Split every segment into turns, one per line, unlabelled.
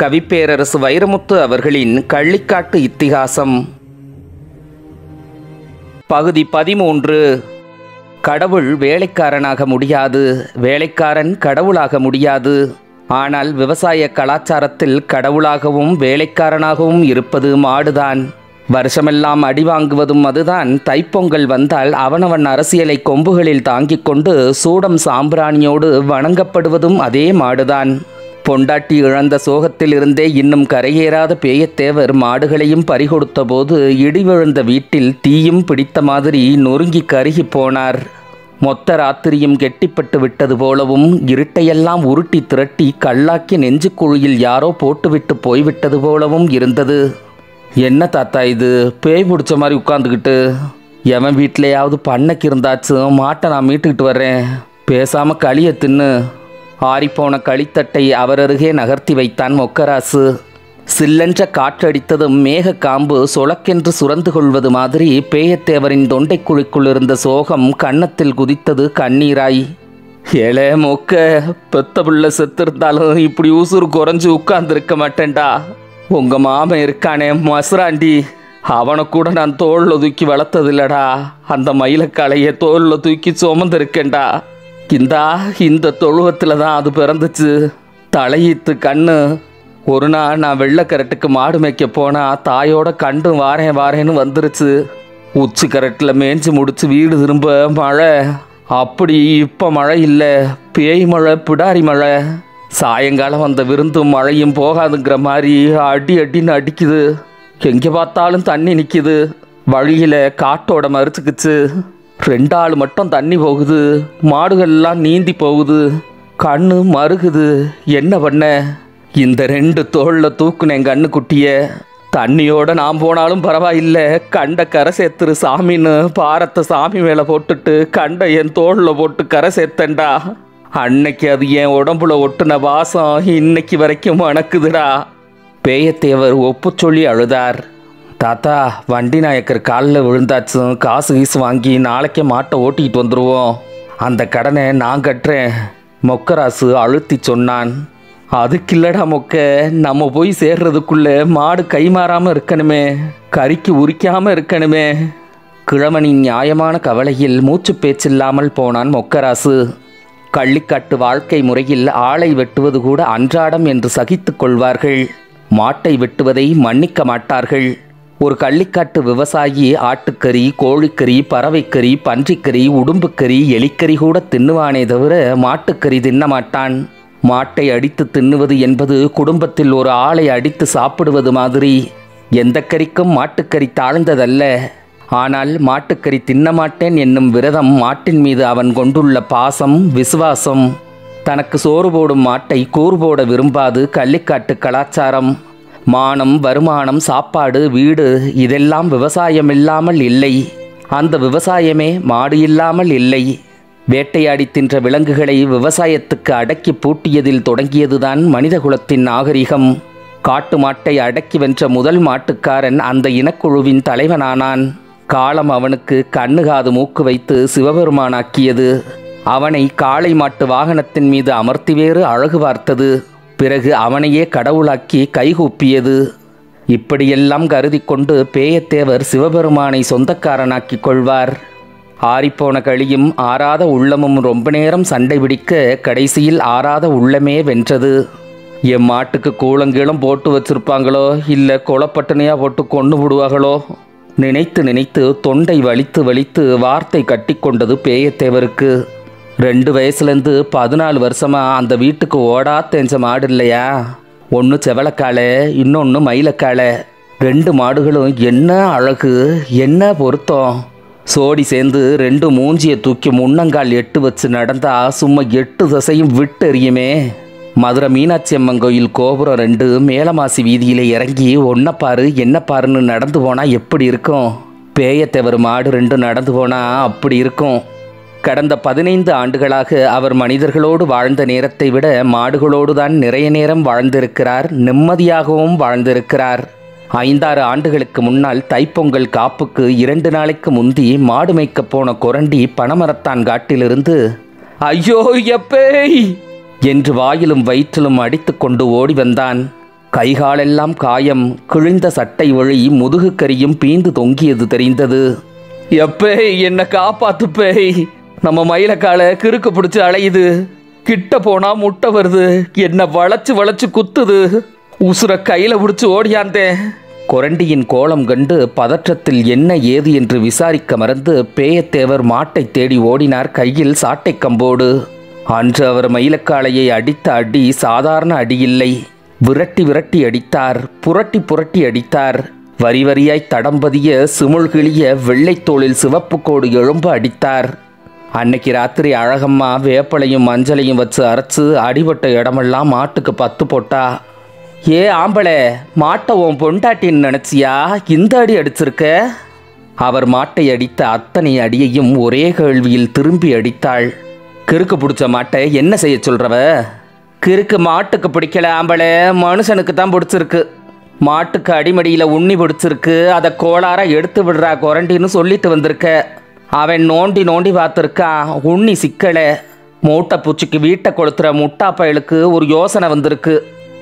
கவிப்பேரரசு வைரமுத்து அவர்களின் கள்ளிக்காட்டு இத்திகாசம் பகுதி 13. கடவுள் வேலைக்காரனாக முடியாது, வேலைக்காரன் கடவுளாக முடியாது. ஆனால் விவசாய கலாச்சாரத்தில் கடவுளாகவும் வேலைக்காரனாகவும் இருப்பது மாடுதான். வருஷமெல்லாம் அடி வாங்குவதும் அதுதான். தைப்பொங்கல் வந்தால் அவனவன் அரசியலை கொம்புகளில் தாங்கிக் கொண்டு சூடம் சாம்பிராணியோடு வணங்கப்படுவதும் அதே மாடுதான். பொண்டாட்டி இழந்த சோகத்தில் இருந்தே இன்னும் கரையேறாத பேயத்தேவர் மாடுகளையும் பறிகொடுத்த போது இடி விழுந்த வீட்டில் தீயும் பிடித்த மாதிரி நொறுங்கி கருகி போனார். மொத்த ராத்திரியும் கெட்டிப்பட்டு விட்டது போலவும் இருட்டையெல்லாம் உருட்டி திரட்டி கல்லாக்கி நெஞ்சுக்குழியில் யாரோ போட்டுவிட்டு போய்விட்டது போலவும் இருந்தது. என்ன தாத்தா இது, பேய் பிடிச்ச மாதிரி உட்காந்துக்கிட்டு? எவன் வீட்டிலையாவது பண்ணைக்கு இருந்தாச்சும் மாட்டை நான் மீட்டுக்கிட்டு வர்றேன், பேசாமல் களியை தின்னு. ஆறிப்போன களித்தட்டை அவர் அருகே நகர்த்தி வைத்தான் மொக்கராசு. சில்லென்ற காற்றடித்ததும் மேக காம்பு சொலக்கென்று சுரந்து கொள்வது மாதிரி பேயத்தேவரின் தொண்டைக்குழிக்குள் இருந்த சோகம் கன்னத்தில் குதித்தது கண்ணீராய். ஏலே மொக்க, பெத்த பிள்ளை செத்திருந்தாலும் இப்படி உசுறு குறைஞ்சு உட்கார்ந்துருக்க மாட்டேன்டா. உங்க மாமன் இருக்கானே மசுராண்டி, அவனை கூட நான் தோளில் தூக்கி வளர்த்ததில்லடா. அந்த மயிலக்காளையை தோளில் தூக்கி சுமந்திருக்கேன்டா. இந்த தொழுவத்தில் தான் அது பிறந்துச்சு. தலையீத்து கண்ணு. ஒரு நாள் நான் வெள்ளைக்கரட்டுக்கு மாடு மேய்க்க போனால் தாயோட கண்டு வாரேன்னு வந்துருச்சு. உச்சி கரட்டில் மேய்ஞ்சி முடிச்சு வீடு திரும்ப மழை. அப்படி இப்போ மழை இல்லை, பேய் மழை, பிடாரி மழை. சாயங்காலம் வந்த விருந்தும் மழையும் போகாதுங்கிற மாதிரி அடின்னு அடிக்குது. எங்கே பார்த்தாலும் தண்ணி நிற்கிது. வழியில் காட்டோட மறிச்சுக்குச்சு. 2 ஆள் மட்டும் தண்ணி போகுது. மாடுகள்லாம் நீந்தி போகுது. கண்ணு மறுகுது. என்ன பண்ண? இந்த 2 தோளில் தூக்குனேன் கண்ணு குட்டிய. தண்ணியோட நான் போனாலும் பரவாயில்லை, கண்ட கரை சேர்த்துரு சாமின்னு பாரத்தை சாமி மேலே போட்டுட்டு கண்ட என் தோளில் போட்டு கரை சேர்த்தேன்டா. அன்னைக்கு அது என் உடம்புல ஒட்டுன வாசம் இன்னைக்கு வரைக்கும் மணக்குதுடா. பேயத்தேவர் ஒப்பு சொல்லி அழுதார். தாத்தா, வண்டி நாயக்கர் காலில் விழுந்தாச்சும் காசு கீசு வாங்கி நாளைக்கே மாட்டை ஓட்டிக்கிட்டு வந்துடுவோம். அந்த கடனை நான் கட்டுறேன், மொக்கராசு அழுத்தி சொன்னான். அதுக்கில்லடா மொக்க, நம்ம போய் சேர்றதுக்குள்ளே மாடு கை மாறாமல் இருக்கணுமே, கறிக்கு உரிக்காமல் இருக்கணுமே. கிழவனின் நியாயமான கவலையில் மூச்சு பேச்சில்லாமல் போனான் மொக்கராசு. கள்ளிக்காட்டு வாழ்க்கை முறையில் ஆளை வெட்டுவது கூட அன்றாடம் என்று சகித்து கொள்வார்கள். மாட்டை வெட்டுவதை மன்னிக்க மாட்டார்கள். ஒரு கள்ளிக்காட்டு விவசாயி ஆட்டுக்கறி, கோழிக்கறி, பறவைக்கறி, பன்றிக்கறி, உடும்புக்கறி, எலிக்கறி கூட தின்னுவானே தவிர மாட்டுக்கறி தின்ன மாட்டான். மாட்டை அடித்து தின்னுவது என்பது குடும்பத்தில் ஒரு ஆளை அடித்து சாப்பிடுவது மாதிரி. எந்த கறிக்கும் மாட்டுக்கறி தாழ்ந்ததல்ல. ஆனால் மாட்டுக்கறி தின்ன மாட்டேன் என்னும் விரதம் மாட்டின் மீது அவன் கொண்டுள்ள பாசம், விசுவாசம். தனக்கு சோறு போடும் மாட்டை கூறு போட விரும்பாது கள்ளிக்காட்டு கலாச்சாரம். மானம், வருமானம், சாப்பாடு, வீடு இதெல்லாம் விவசாயம் இல்லாமல் இல்லை. அந்த விவசாயமே மாடு இல்லாமல் இல்லை. வேட்டையாடி தின்ற விலங்குகளை விவசாயத்துக்கு அடக்கி பூட்டியதில் தொடங்கியதுதான் மனிதகுலத்தின் நாகரிகம். காட்டு மாட்டை அடக்கி வென்ற முதல் மாட்டுக்காரன் அந்த இனக்குழுவின் தலைவனானான். காலம் அவனுக்கு கண்ணு காது மூக்கு வைத்து சிவபெருமானாக்கியது. அவனை காளை மாட்டு வாகனத்தின் மீது அமர்த்தி வேறு அழகு பார்த்தது. பிறகு அவனையே கடவுளாக்கி கைகூப்பியது. இப்படியெல்லாம் கருதி கொண்டு பேயத்தேவர் சிவபெருமானை சொந்தக்காரனாக்கி கொள்வார். ஆறிப்போன களியும் ஆறாத உள்ளமும் ரொம்ப நேரம் சண்டை பிடிக்க கடைசியில் ஆறாத உள்ளமே வென்றது. என் மாட்டுக்கு கூழங்கீழம் போட்டு வச்சிருப்பாங்களோ, இல்லை கொலப்பட்டனையாக போட்டு கொண்டு விடுவாங்களோ நினைத்து நினைத்து தொண்டை வலித்து வார்த்தை கட்டி கொண்டது பேயத்தேவருக்கு. 2 வயசுலேருந்து 14 வருஷமாக அந்த வீட்டுக்கு ஓடா தெரிஞ்ச மாடு இல்லையா? ஒன்று செவலக்காலை, இன்னொன்று மயிலக்காலை. 2 மாடுகளும் என்ன அழகு, என்ன பொருத்தம். சோடி சேர்ந்து 2 மூஞ்சியை தூக்கி முன்னங்கால் 8 வச்சு நடந்தா சும்மா 8 திசையும் விட்டு எறியுமே. மதுரை மீனாட்சி அம்மன் கோயில் கோபுரம் 2 மேலமாசி வீதியில் இறங்கி ஒன்றை பாரு என்ன பாருன்னு நடந்து போனால் எப்படி இருக்கும்? பேயத்தேவர் மாடு 2 நடந்து போனால் அப்படி இருக்கும். கடந்த 15 ஆண்டுகளாக அவர் மனிதர்களோடு வாழ்ந்த நேரத்தை விட மாடுகளோடு தான் நிறைய நேரம் வாழ்ந்திருக்கிறார். நிம்மதியாகவும் வாழ்ந்திருக்கிறார். 5-6 ஆண்டுகளுக்கு முன்னால் தைப்பொங்கல் காப்புக்கு 2 நாளைக்கு முந்தி மாடு மேய்க்க போன கொரண்டி பனமரத்தான் காட்டிலிருந்து ஐயோ எப்பேய் என்று வாயிலும் வயிற்றிலும் அடித்து கொண்டு ஓடி வந்தான். கைகாலெல்லாம் காயம், கிழிந்த சட்டை வழி முதுகு கரியும் பீந்து தொங்கியது தெரிந்தது. எப்பே என்ன காப்பாத்துப்பே, நம்ம மயிலக்கால கிறுக்கு பிடிச்சு அலையுது, கிட்ட போனா முட்டை வருது, என்ன வளைச்சு வளைச்சு குத்துது, உசுர கையில பிடிச்சு ஓடியாந்தேன். கொரண்டியின் கோலம் கண்டு பதற்றத்தில் என்ன ஏது என்று விசாரிக்க மறந்து பேயத்தேவர் மாட்டை தேடி ஓடினார் கையில் சாட்டை கம்போடு. அன்று அவர் மயிலக்காளையை அடித்த அடி சாதாரண அடியில்லை. விரட்டி விரட்டி அடித்தார், புரட்டி புரட்டி அடித்தார். வரி வரியாய் தடம்பதிய சிமுழ்கிளிய வெள்ளைத்தோளில் சிவப்பு கோடு எழும்ப அடித்தார். அன்னைக்கு ராத்திரி அழகம்மா வேப்பலையும் மஞ்சளையும் வச்சு அரைச்சு அடிபட்ட இடமெல்லாம் மாட்டுக்கு 10 போட்டா. ஏ ஆம்பளை, மாட்டை உன் பொண்டாட்டின்னு நினச்சியா இந்த அடி அடிச்சிருக்க? அவர் மாட்டை அடித்த அத்தனை அடியையும் ஒரே கேள்வியில் திரும்பி அடித்தாள். கிறுக்கு பிடிச்ச மாட்டை என்ன செய்ய சொல்கிறவ? கிறுக்கு மாட்டுக்கு பிடிக்கல ஆம்பளை, மனுஷனுக்கு தான் பிடிச்சிருக்கு. மாட்டுக்கு அடிமடியில் உண்ணி பிடிச்சிருக்கு, அதை கோளார எடுத்து விடுறா கொரண்டின்னு சொல்லிட்டு வந்திருக்க. அவன் நோண்டி நோண்டி பார்த்துருக்கான், உண்ணி சிக்கலை. மூட்டை பூச்சிக்கு வீட்டை கொளுத்துற முட்டா பயலுக்கு ஒரு யோசனை வந்திருக்கு.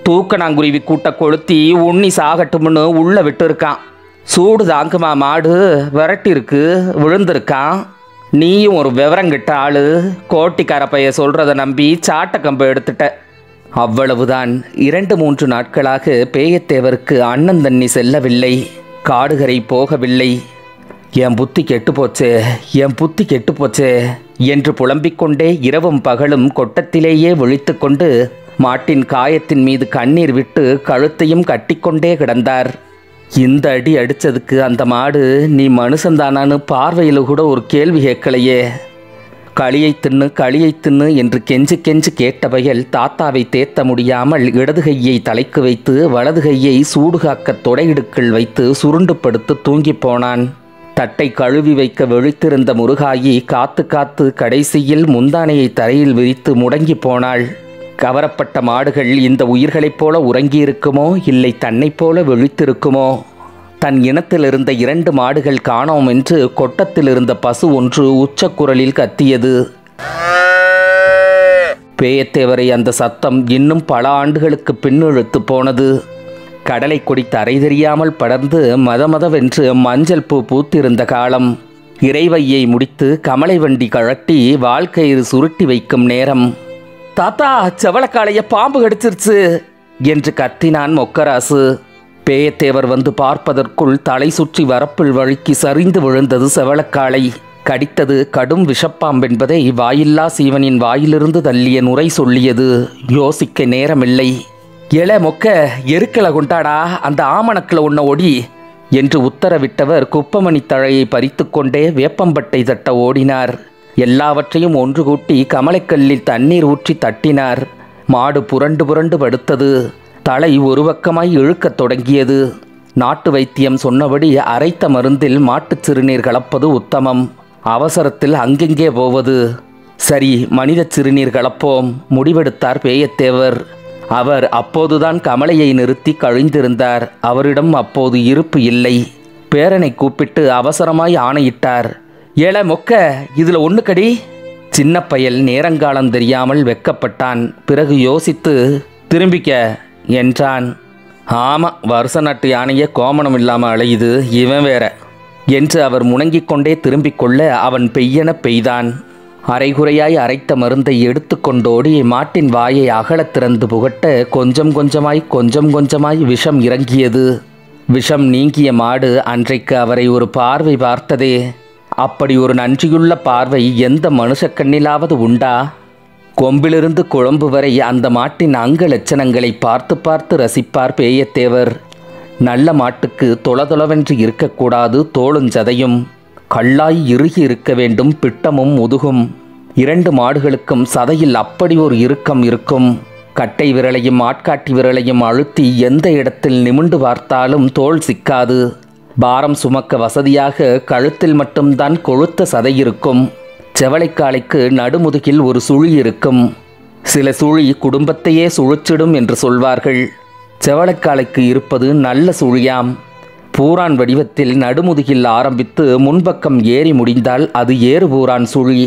தூக்கணாங்குருவி கூட்டை கொளுத்தி உண்ணி சாகட்டும்னு உள்ளே விட்டு இருக்கான். சூடு தாங்குமா மாடு, விரட்டிருக்கு, விழுந்திருக்கான். நீயும் ஒரு விவரங்கிட்ட ஆளு, கோட்டிக்கார பைய சொல்கிறத நம்பி சாட்டை கம்பை எடுத்துட்ட. அவ்வளவுதான். 2-3 நாட்களாக பேயத்தேவருக்கு அண்ணன் தண்ணி செல்லவில்லை, காடுகரை போகவில்லை. என் புத்தி கெட்டு போச்சே, என் புத்தி கெட்டு போச்சே என்று புலம்பிக்கொண்டே இரவும் பகலும் கொட்டத்திலேயே விழித்து கொண்டு மாட்டின் காயத்தின் மீது கண்ணீர் விட்டு கழுத்தையும் கட்டிக்கொண்டே கிடந்தார். இந்த அடி அடித்ததுக்கு அந்த மாடு நீ மனுஷன்தானான்னு பார்வையில் கூட ஒரு கேள்வி கேட்கலையே. களியை தின்னு என்று கெஞ்சு கெஞ்சு கேட்ட வயல் தாத்தாவை தேத்த முடியாமல் இடது கையை தலைக்கு வைத்து வலது கையை சூடுகாக்க தொடையிடுக்கில் வைத்து சுருண்டு படுத்து தூங்கி போனான். தட்டை கழுவி வைக்க விழித்திருந்த முருகாயி காத்து காத்து கடைசியில் முந்தானையை தரையில் விரித்து முடங்கி போனாள். கவரப்பட்ட மாடுகள் இந்த உயிர்களைப் போல உறங்கியிருக்குமோ, இல்லை தன்னைப் போல விழித்திருக்குமோ? தன் இனத்தில் இருந்த 2 மாடுகள் காணோம் என்று கொட்டத்தில் இருந்த பசு ஒன்று உச்சக்குரலில் கத்தியது. பேயத்தேவரை அந்த சத்தம் இன்னும் பல ஆண்டுகளுக்கு பின்னிழுத்து போனது. கடலை கொடி தரை தெரியாமல் படர்ந்து மதமதவென்று மஞ்சள் பூ பூத்திருந்த காலம். இறைவையை முடித்து கமலை வண்டி கழட்டி வாழ்க்கையில் சுருட்டி வைக்கும் நேரம். தாத்தா, செவளக்காளைய பாம்பு கடிச்சிருச்சு என்று கத்தினான் மொக்கராசு. பேயத்தேவர் வந்து பார்ப்பதற்குள் தலை சுற்றி வரப்பில் வழுக்கி சரிந்து விழுந்தது செவளக்காளை. கடித்தது கடும் விஷப்பாம்பென்பதை வாயில்லா சீவனின் வாயிலிருந்து தள்ளிய நுரை சொல்லியது. யோசிக்க நேரமில்லை. எல மொக்க, எருக்கலை கொண்டாடா, அந்த ஆமணக்கில் உன்ன ஒடி என்று உத்தரவிட்டவர் குப்பமணி தழையை பறித்து கொண்டே வேப்பம்பட்டை தட்ட ஓடினார். எல்லாவற்றையும் ஒன்று கூட்டி கமலைக்கல்லில் தண்ணீர் ஊற்றி தட்டினார். மாடு புரண்டு புரண்டு படுத்தது. தலை ஒரு பக்கமாய் இழுக்கத் தொடங்கியது. நாட்டு வைத்தியம் சொன்னபடி அரைத்த மருந்தில் மாட்டுச் சிறுநீர் கலப்பது உத்தமம். அவசரத்தில் அங்கெங்கே போவது? சரி, மனித சிறுநீர் கலப்போம் முடிவெடுத்தார் பேயத்தேவர். அவர் அப்போதுதான் கமலையை நிறுத்தி கழிந்திருந்தார். அவரிடம் அப்போது இருப்பு இல்லை. பேரனை கூப்பிட்டு அவசரமாய் ஆணையிட்டார். ஏல மொக்க, இதில் ஒன்று கடி. சின்ன பயல் நேரங்காலம் தெரியாமல் வெக்கப்பட்டான். பிறகு யோசித்து திரும்பிக்க என்றான். ஆமாம், வருஷ நாட்டு யானையே கோமணம் இல்லாமல் அலையுது, இவன் வேற என்று அவர் முணங்கிக் கொண்டே திரும்பிக் கொள்ள அவன் பெய்யென பெய்தான். அரைகுறையாய் அரைத்த மருந்தை எடுத்து கொண்டோடி மாட்டின் வாயை அகலத் திறந்து புகட்ட கொஞ்சம் கொஞ்சமாய் விஷம் இறங்கியது. விஷம் நீங்கிய மாடு அன்றைக்கு அவரை ஒரு பார்வை பார்த்ததே. அப்படி ஒரு நன்றியுள்ள பார்வை எந்த மனுஷ கண்ணிலாவது உண்டா? கொம்பிலிருந்து குழம்பு வரை அந்த மாட்டின் அங்க லட்சணங்களை பார்த்து பார்த்து ரசிப்பார் பேயத்தேவர். நல்ல மாட்டுக்கு தொளதொளவென்று இருக்கக்கூடாது தோளுஞ்சதையும். கல்லாய் இறுகி இருக்க வேண்டும் பிட்டமும் முதுகும். 2 மாடுகளுக்கும் சதையில் அப்படி ஒரு இறுக்கம் இருக்கும். கட்டை விரலையும் ஆட்காட்டி விரலையும் அழுத்தி எந்த இடத்தில் நிமிண்டு பார்த்தாலும் தோல் சிக்காது. பாரம் சுமக்க வசதியாக கழுத்தில் மட்டும்தான் கொழுத்த சதை இருக்கும். செவளைக்காளைக்கு நடுமுதுகில் ஒரு சுழி இருக்கும். சில சுழி குடும்பத்தையே சுழிச்சிடும் என்று சொல்வார்கள். செவளைக்காளைக்கு இருப்பது நல்ல சுழியாம். பூரான் வடிவத்தில் நடுமுதுகில் ஆரம்பித்து முன்பக்கம் ஏறி முடிந்தால் அது ஏறுபூரான் சுழி.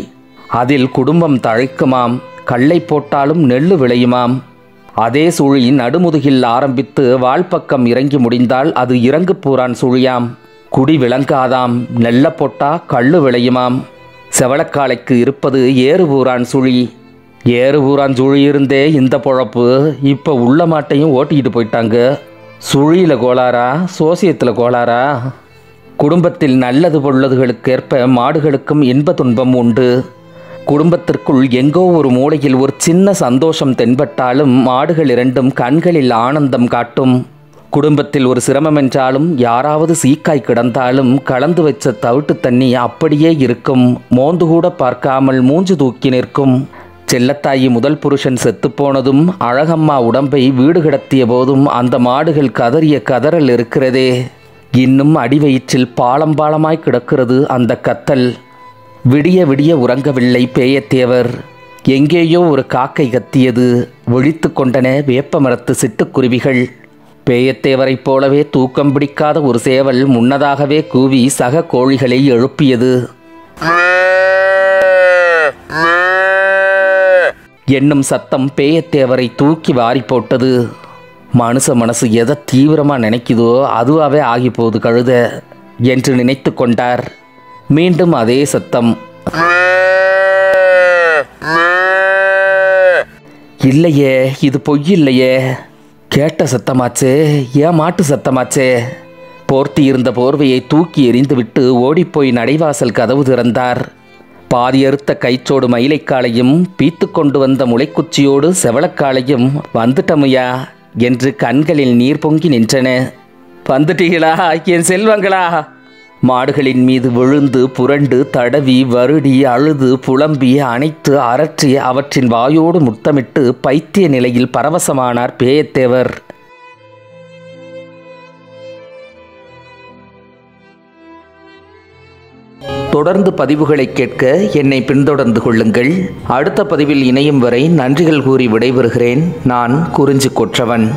அதில் குடும்பம் தழைக்குமாம். கல்லை போட்டாலும் நெல்லு விளையுமாம். அதே சுழி நடுமுதுகில் ஆரம்பித்து வால்பக்கம் இறங்கி முடிந்தால் அது இறங்குப்பூரான் சுழியாம். குடி விளங்காதாம், நெல்ல போட்டா கள்ளு விளையுமாம். செவளக்காளைக்கு இருப்பது ஏறுபூரான் சுழி. ஏறுபூரான் சுழி இருந்தே இந்த பொழப்பு. இப்போ உள்ள மாட்டையும் ஓட்டிக்கிட்டு போயிட்டாங்க. சுழியில் கோளாரா, சோசியத்தில் கோளாரா? குடும்பத்தில் நல்லது பொல்லதுகளுக்கேற்ப மாடுகளுக்கும் இன்ப துன்பம் உண்டு. குடும்பத்திற்குள் எங்கோ ஒரு மூலையில் ஒரு சின்ன சந்தோஷம் தென்பட்டாலும் மாடுகள் இரண்டும் கண்களில் ஆனந்தம் காட்டும். குடும்பத்தில் ஒரு சிரமம் என்றாலும், யாராவது சீக்காய் கிடந்தாலும் கலந்து வச்ச தவிட்டு தண்ணி அப்படியே இருக்கும். மோந்து கூட பார்க்காமல் மூஞ்சு தூக்கி நிற்கும். செல்லத்தாயி முதல் புருஷன் செத்துப்போனதும், அழகம்மா உடம்பை வீடு கிடத்திய போதும் அந்த மாடுகள் கதறிய கதறல் இருக்கிறதே. இன்னும் அடிவயிற்றில் பாலம் பாலமாய் கிடக்கிறது அந்த கத்தல். விடிய விடிய உறங்கவில்லை பேயத்தேவர். எங்கேயோ ஒரு காக்கை கத்தியது. விழித்து கொண்டன வேப்ப மரத்து சிட்டுக்குருவிகள். பேயத்தேவரைப் போலவே தூக்கம் பிடிக்காத ஒரு சேவல் முன்னதாகவே கூவி சக கோழிகளை எழுப்பியது. என்னும் சத்தம் பேயத்தேவரை தூக்கி வாரி போட்டது. மனசு எதை தீவிரமாக நினைக்குதோ அதுவாகவே ஆகி போகுது கழுத என்று நினைத்து கொண்டார். மீண்டும் அதே சத்தம். இல்லையே, இது பொய் இல்லையே. கேட்ட சத்தமாச்சே, ஏன் மாட்டு சத்தமாச்சே. போர்த்தி இருந்த போர்வையை தூக்கி எறிந்துவிட்டு ஓடிப்போய் நடைவாசல் கதவு திறந்தார். பாதியறுத்த கைச்சோடு மயிலைக்காளையும் பீத்து கொண்டு வந்த முளைக்குச்சியோடு செவளக்காளையும் வந்துட்டமையா என்று கண்களில் நீர் பொங்கி நின்றன. வந்துட்டீங்களா என் செல்வங்களா? மாடுகளின் மீது விழுந்து புரண்டு தடவி வருடி அழுது புலம்பி அணைத்து அரற்றி அவற்றின் வாயோடு முத்தமிட்டு பைத்திய நிலையில் பரவசமானார் பேயத்தேவர். தொடர்ந்து பதிவுகளை கேட்க என்னை பின்தொடர்ந்து கொள்ளுங்கள். அடுத்த பதிவில் இணையும் வரை நன்றிகள் கூறி விடைபெறுகிறேன். நான் குறிஞ்சி கொற்றவன்.